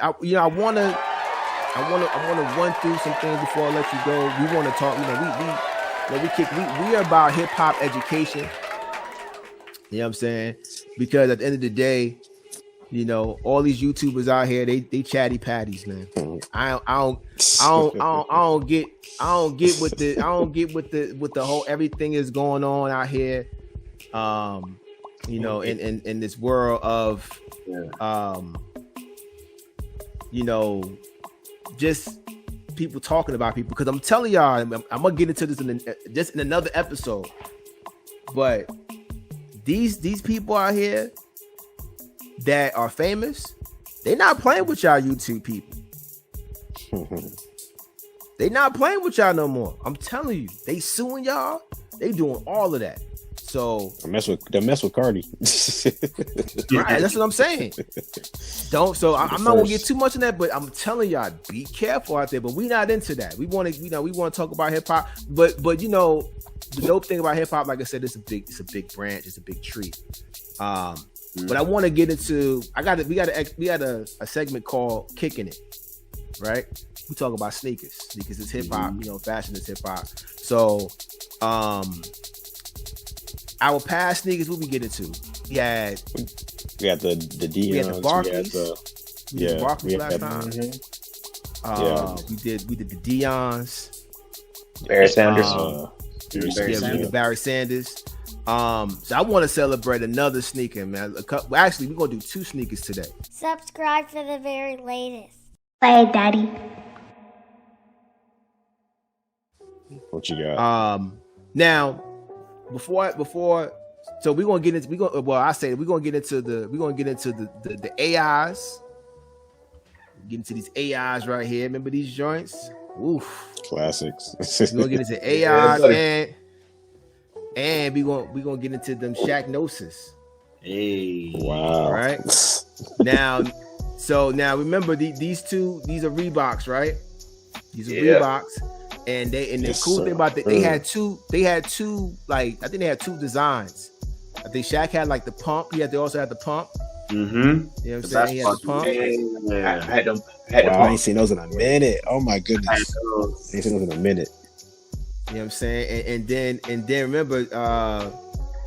I want to run through some things before I let you go. We want to talk. We are about hip hop education. You know what I'm saying? Because at the end of the day, all these YouTubers out here, they chatty patties, man. I don't get with the whole everything is going on out here. In this world of just people talking about people. Because I'm telling y'all, I'm gonna get into this in another episode. But these people out here that are famous, they not playing with y'all YouTube people. They not playing with y'all no more. I'm telling you, they suing y'all. They doing all of that. So they mess with Cardi. Right, that's what I'm saying. I'm not gonna get too much in that, but I'm telling y'all, be careful out there. But we not into that. We want to talk about hip hop. But the dope thing about hip hop, like I said, it's a big branch. It's a big tree. But I want to get into. We got a segment called Kicking It, right? We talk about sneakers. Sneakers is hip hop. Fashion is hip hop. So, our past sneakers, what we get into? We got the Deons. We had the Barclays. We had the Barclays last time. We did the Deons. Barry Sanders. We did Barry Sanders. So I want to celebrate another sneaker, man. Actually, we're gonna do 2 sneakers today. Subscribe for the very latest. Play it, Daddy. What you got? Now, before, so we're gonna get into we're gonna get into the AIs. Get into these AIs right here. Remember these joints? Oof. Classics. We're gonna get into AIs and we're gonna get into them Shaq Gnosis. Hey. Wow. Right? Now remember these are Reeboks, right? These are Reeboks. And the cool thing about they had two, like, I think they had 2 designs. I think Shaq had like the pump. They also had the pump. Mm-hmm. You know what I'm saying? He had the pump. Yeah. I had them. I ain't seen those in a minute. Oh my goodness. I ain't seen those in a minute. You know what I'm saying? And then remember,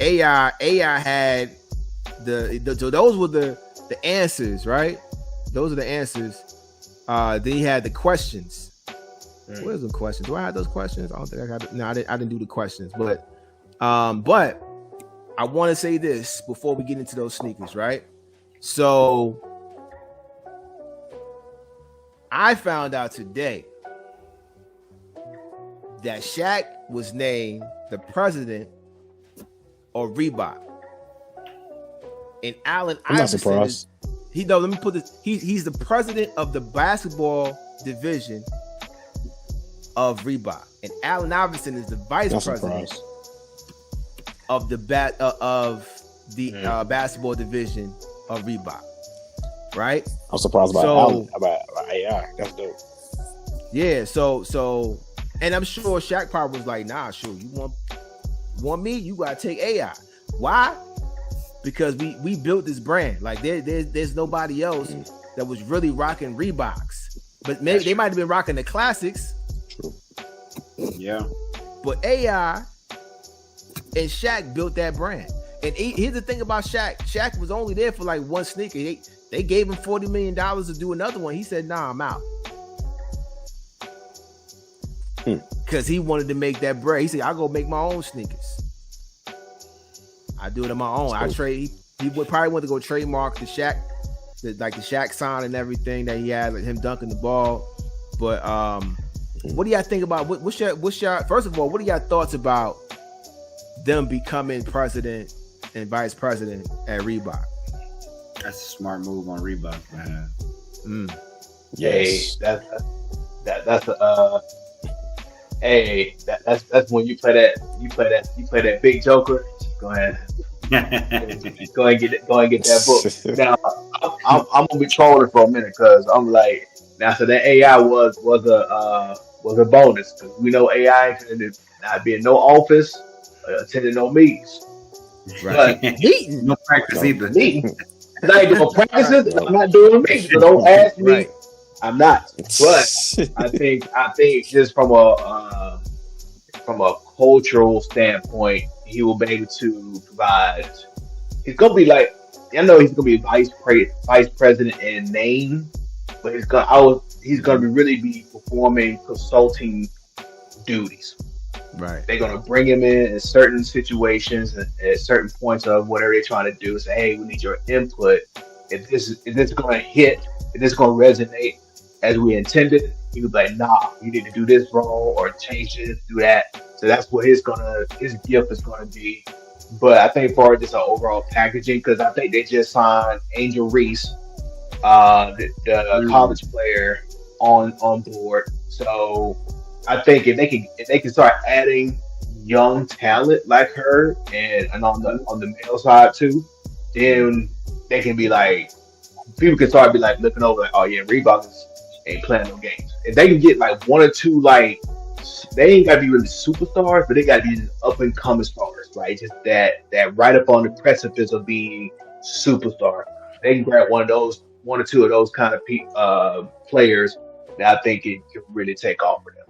AI had so those were the answers, right? Those are the answers. Then he had the questions. Where's the questions? Do I have those questions? I don't think I got it. No, I didn't do the questions. But I want to say this before we get into those sneakers, right? So I found out today that Shaq was named the president of Reebok. And Allen I'm not Iverson surprised. let me put this. He's the president of the basketball division of Reebok, and Allen Iverson is the vice president of the basketball division of Reebok. Right? I'm surprised about AI. That's dope. Yeah. So, and I'm sure Shaq probably was like, "Nah, sure. You want me? You gotta take AI. Why? Because we built this brand. Like there's nobody else that was really rocking Reeboks, but maybe they might have been rocking the classics." True. Yeah. But AI and Shaq built that brand. And here's the thing about Shaq. Shaq was only there for like one sneaker. They gave him $40 million to do another one. He said, "Nah, I'm out." Because he wanted to make that bread. He said, "I'll go make my own sneakers. I do it on my own." I trade. He would probably want to go trademark the Shaq, the Shaq sign and everything that he had, like him dunking the ball. But what do y'all think about what's your first of all, what are y'all thoughts about them becoming president and vice president at Reebok? That's a smart move on Reebok, man. Yes. Hey, that's when you play that big joker. Go ahead. Go and get that book. Now I'm gonna be trolling for a minute because I'm like, now so that AI was a bonus because we know AI intended not be in no office, attending no meetings. Right. But no practice either. Meeting. I ain't doing practices. I'm not doing me. So don't ask me. Right. I'm not. But I think just from a cultural standpoint, he will be able to provide. He's gonna be like, I know he's gonna be vice president in name, but he's gonna really be performing consulting duties. Right. They're gonna bring him in certain situations and at certain points of whatever they're trying to do. Say, hey, we need your input. If this is gonna hit, if this is gonna resonate as we intended, he would be like, nah, you need to do this role or change this, do that. So that's what his gift is gonna be. But I think for just an overall packaging, because I think they just signed Angel Reese, the college player, on board. So I think if they can start adding young talent like her and on the male side too, then they can be like, people can start be like looking over like, oh yeah, Reebok ain't playing no games. If they can get like one or two, like, they ain't gotta be really superstars, but they gotta be up and coming stars, right? Just that right up on the precipice of being superstar. They can grab one or two of those kind of players that I think it can really take off for them.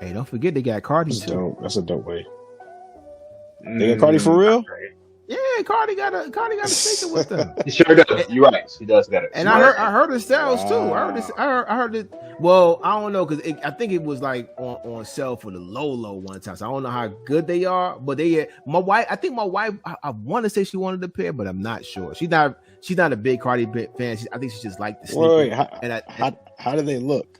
Hey, don't forget they got Cardi too. That's a dope way. They got Cardi for real? Yeah, Cardi got a speaker with them. She sure does. You're right. She does got it. And I heard her sales too. I heard it. Well, I don't know because I think it was like on sale for the low one time. So I don't know how good they are, but my wife. I want to say she wanted a pair, but I'm not sure. She's not a big Cardi fan. I think she just liked the sneaker. Wait, how do they look?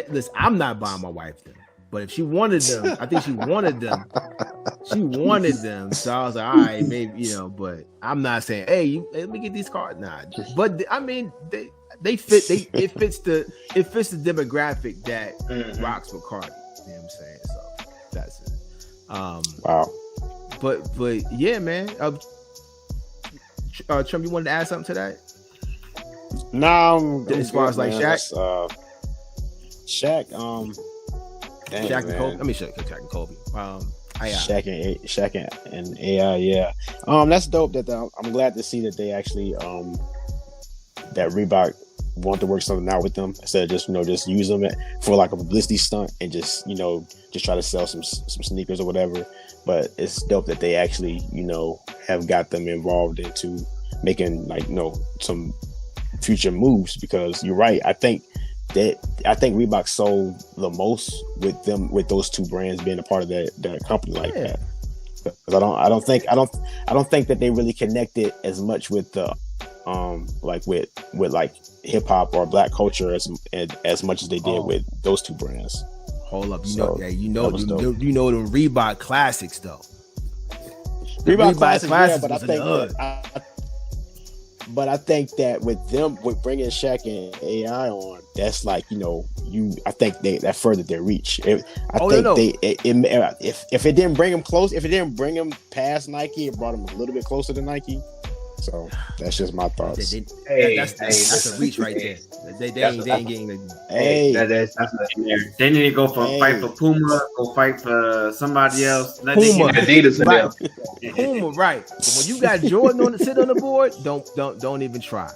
Listen, I'm not buying my wife them. But if she wanted them, I think she wanted them. She wanted them, so I was like, all right, maybe, but I'm not saying, hey, let me get these cards. Nah, but I mean, they fit. It fits the demographic that rocks with Cardi. You know what I'm saying? So that's it. Wow. But yeah, man. Trump, you wanted to add something to that? No, as far as like Shaq, Shaq, Shaq and Kobe. I mean, Shaq and Kobe. Shaq and AI, yeah. That's dope. I'm glad to see that they actually that Reebok want to work something out with them instead of just use them for like a publicity stunt and just try to sell some sneakers or whatever. But it's dope that they actually have got them involved into making some future moves, because you're right. I think Reebok sold the most with those two brands being a part of that company like that. Because I don't think that they really connected as much with the with like hip hop or black culture as much as they did with those two brands. Hold up, you know the Reebok classics though. Reebok classics, but I think that with bringing Shaq and AI on, that's like I think that furthered their reach. If it didn't bring them close, if it didn't bring them past Nike, it brought them a little bit closer to Nike. So that's just my thoughts. That's a reach right there. They ain't getting the. They need to go fight for Puma, go fight for somebody else. Puma, Adidas, right. Puma, right. But when you got Jordan sit on the board, don't even try.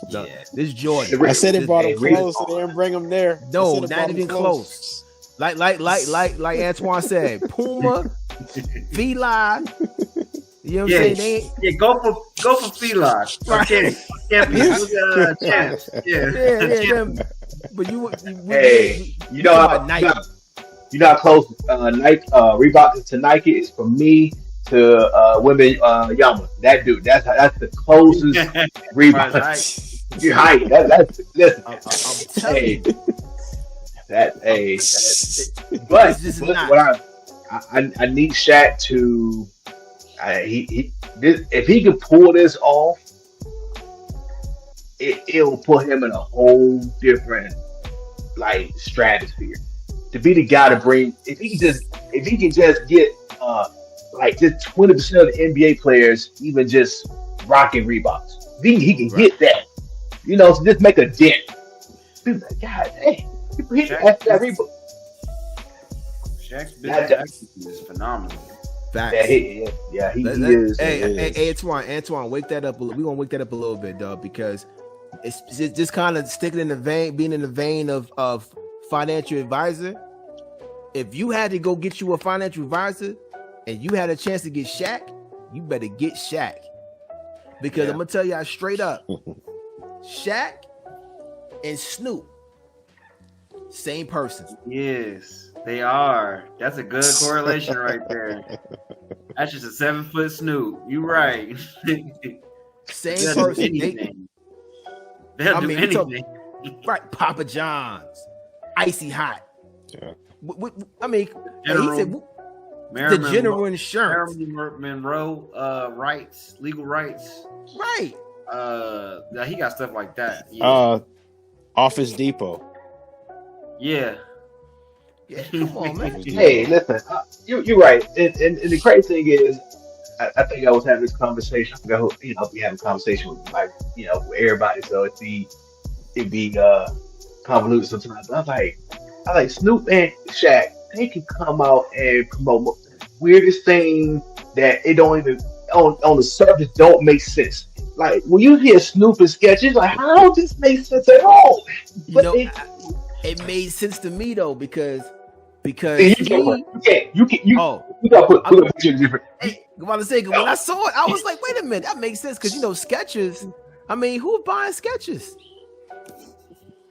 Yeah. This Jordan. I said it brought him close, and didn't bring him there. No, not even close. Like Antwan said, Puma, Fila. You know what I'm saying? Go for Fila. Okay. Champs. Yeah. But Nike. You know how close Nike Reebok to Nike is from me to women Yama. That dude. That's the closest Reebok. You're hiding. That's listen. I'm telling you. But what I need Shaq to. If he can pull this off, it will put him in a whole different stratosphere. To be the guy to bring, if he can just get just 20% of the NBA players even just rocking Reeboks. If he can get that, so just make a dent. People like, God dang, that Reebok. Shaq's business is phenomenal. Facts. He is. Hey, Antwan, wake that up. We're gonna wake that up a little bit, dog, because it's just kind of sticking in the vein, being in the vein of financial advisor. If you had to go get you a financial advisor and you had a chance to get Shaq, you better get Shaq. Because I'm gonna tell y'all straight up, Shaq and Snoop, same person. Yes, they are. That's a good correlation right there. That's just a 7-foot Snoop. You right. Same They'll person. do anything. They'll do anything. Right, Papa John's, Icy Hot. Yeah. I mean, General, he said the general insurance. Marilyn Monroe, rights, legal rights. Right. He got stuff like that. Yeah. Office Depot. Yeah. Come on, man. Hey, listen, you're right. And the crazy thing is, I think I was having this conversation. I forgot who, we having a conversation with with everybody. So it'd be convoluted sometimes. But I like Snoop and Shaq. They can come out and promote the weirdest thing that it don't even on the surface don't make sense. Like when you hear Snoop and sketches, like how does this make sense at all? But it made sense to me though because you gotta put it different. Hey, I'm about to say, when I saw it, I was like, wait a minute, that makes sense because sketches. I mean, who's buying sketches?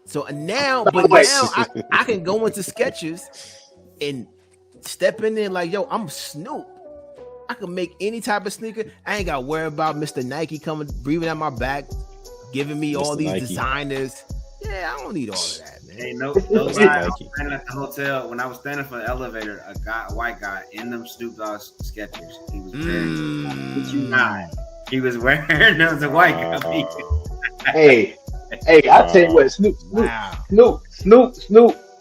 So now I can go into sketches and step in there like, yo, I'm Snoop. I can make any type of sneaker. I ain't got to worry about Mr. Nike coming, breathing at my back, giving me all these designers. Yeah, I don't need all of that, man. Hey, no lie. I was standing at the hotel when I was standing for the elevator. A white guy in them Snoop Dogg sketchers. He was wearing. He was wearing those. A white guy. Hey, I tell you what, Snoop.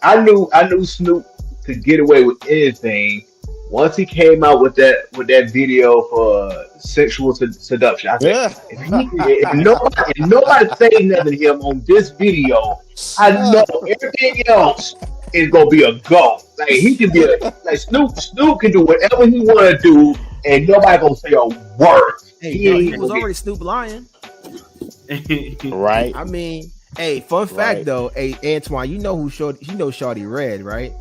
I knew Snoop could get away with anything. Once he came out with that video for sexual seduction, I said, if nobody say nothing to him on this video, I know everything else is gonna be a go. Like he can be Snoop can do whatever he want to do, and nobody gonna say a word. He was already Snoop lying, right? I mean, hey, fun fact though, hey Antwan, you know Shawty Red, right?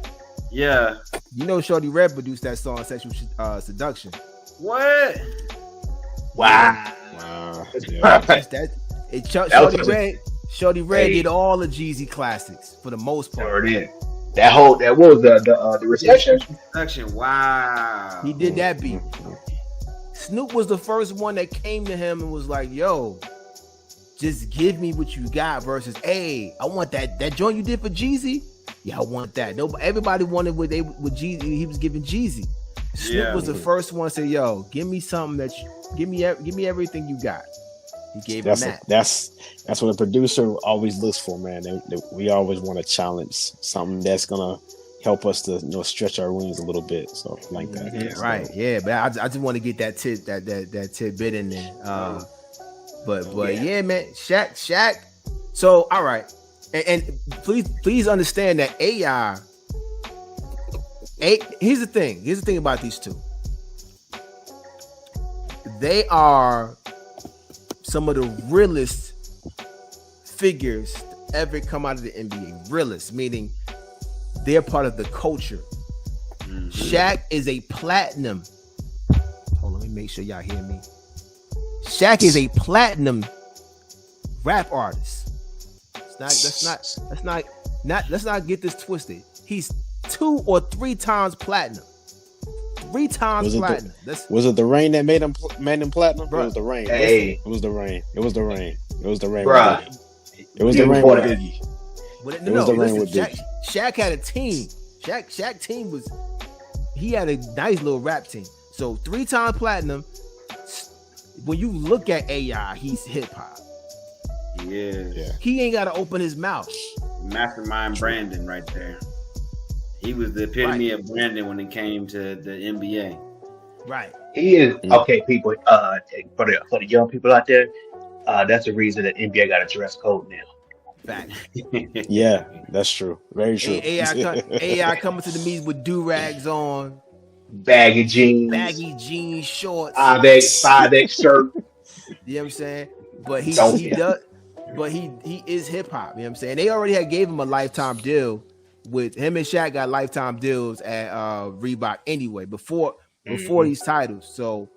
Yeah. You know Shawty Red produced that song Sexual Seduction. What? Wow. Shawty Red did all the Jeezy classics for the most part. Sure did. That was the Recession. Wow. He did that beat. Snoop was the first one that came to him and was like, yo, just give me what you got versus, hey, I want that joint you did for Jeezy. Yeah, I want that. Everybody wanted what Jeezy. He was giving Jeezy. Snoop was the first one to say, "Yo, give me something give me everything you got." He gave him that. That's what a producer always looks for, man. We always want to challenge something that's gonna help us to stretch our wings a little bit. So like that. Yeah, right. Yeah, but I just want to get that tidbit in there. But yeah, man, Shaq. So all right. And please understand that AI. Here's the thing about these two. They are some of the realest figures to ever come out of the NBA. Realest, meaning they're part of the culture. Mm-hmm. Shaq is a platinum. Hold on, let me make sure y'all hear me. Shaq is a platinum rap artist. Let's not get this twisted. He's 2 or 3 times platinum. 3 times platinum. Was it the rain that made him platinum? Bro, it was the rain. Hey. It was the rain. It was the rain. It was the rain. Bruh. It was the rain with Biggie. Shaq had a team. Shaq team he had a nice little rap team. So 3 times platinum. When you look at AI, he's hip hop. Yeah. He ain't got to open his mouth. Mastermind Brandon right there. He was the epitome of Brandon when it came to the NBA. Right. He is okay, people. For the young people out there, that's the reason that NBA got a dress code now. Fact. Yeah, that's true. Very true. AI coming to the meetings with do-rags on, baggy jeans, shorts, 5X shirt. You know what I'm saying? But he Don't does. But he is hip hop. You know what I'm saying? They already had gave him a lifetime deal with him and Shaq got lifetime deals at Reebok anyway before these titles. So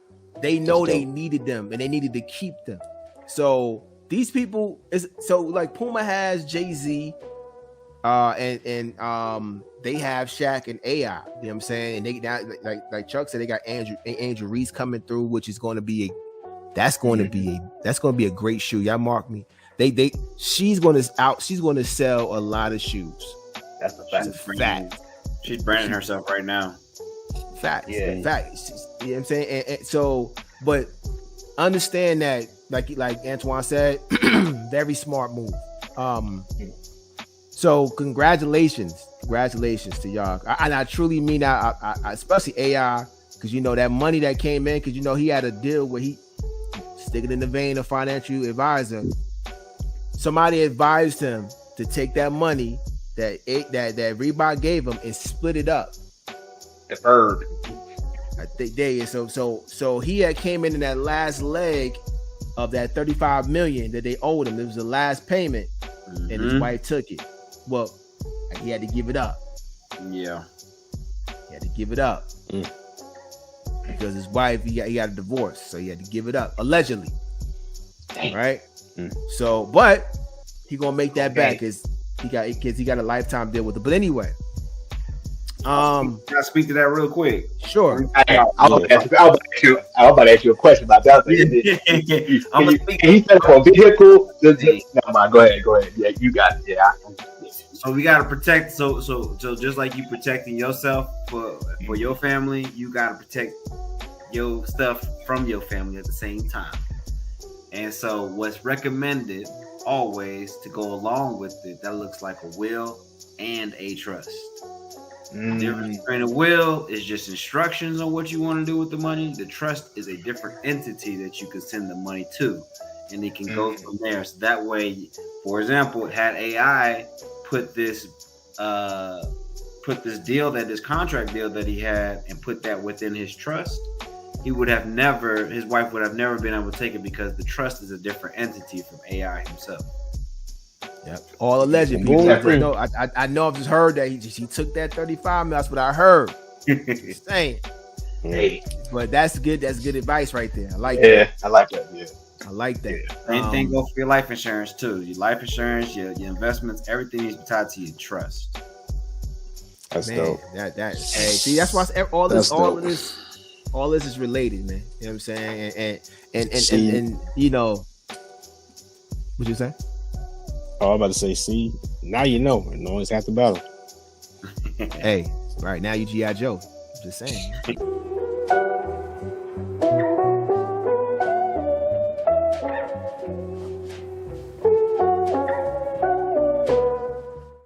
they know they needed them and they needed to keep them. So these people like Puma has Jay-Z, and they have Shaq and AI. You know what I'm saying? And they now like Chuck said, they got Andrew Reese coming through, which is going to be a great shoe. Y'all mark me. She's going to sell a lot of shoes. That's a fact. She's branding herself right now. Fact. Yeah. Fact. You know what I'm saying? And so, but understand that, like Antwan said, very smart move. So congratulations to y'all. I truly mean that. I especially AI, because you know that money that came in, because you know he had a deal where he stick it in the vein of financial advisor. Somebody advised him to take that money that Reebok gave him and split it up. Deferred. I think so he had came in that last leg of that $35 million that they owed him. It was the last payment, and his wife took it. Well, he had to give it up. Yeah, he had to give it up because his wife he got a divorce, so he had to give it up allegedly. Dang. Right. So, but he gonna make that back because he got a lifetime deal with it. But anyway, can I speak to that real quick? Sure. I was about to ask you a question about that. He said for a vehicle. Never mind. Go ahead. Yeah, you got it. Yeah. So we gotta protect. So just like you protecting yourself for your family, you gotta protect your stuff from your family at the same time. And so what's recommended always to go along with it, that looks like a will and a trust. The difference between a will is just instructions on what you want to do with the money. The trust is a different entity that you can send the money to, and it can go from there. So that way, for example, had AI put this contract deal that he had and put that within his trust, his wife would have never been able to take it because the trust is a different entity from AI himself. Yep. All alleged. I know. I've just heard that he took that 35 mil. That's what I heard. Saying. Hey. But that's good. That's good advice right there. I like that. I like that. Yeah. I like that. Same thing goes for your life insurance too. Your life insurance, your investments, everything needs to be tied to your trust. That's dope. Hey, see, that's why all this is related, man. You know what I'm saying? And you know, what you say? Oh, I'm about to say, see, now you know, and no one's half the battle. Hey, right now you G.I. Joe. I'm just saying.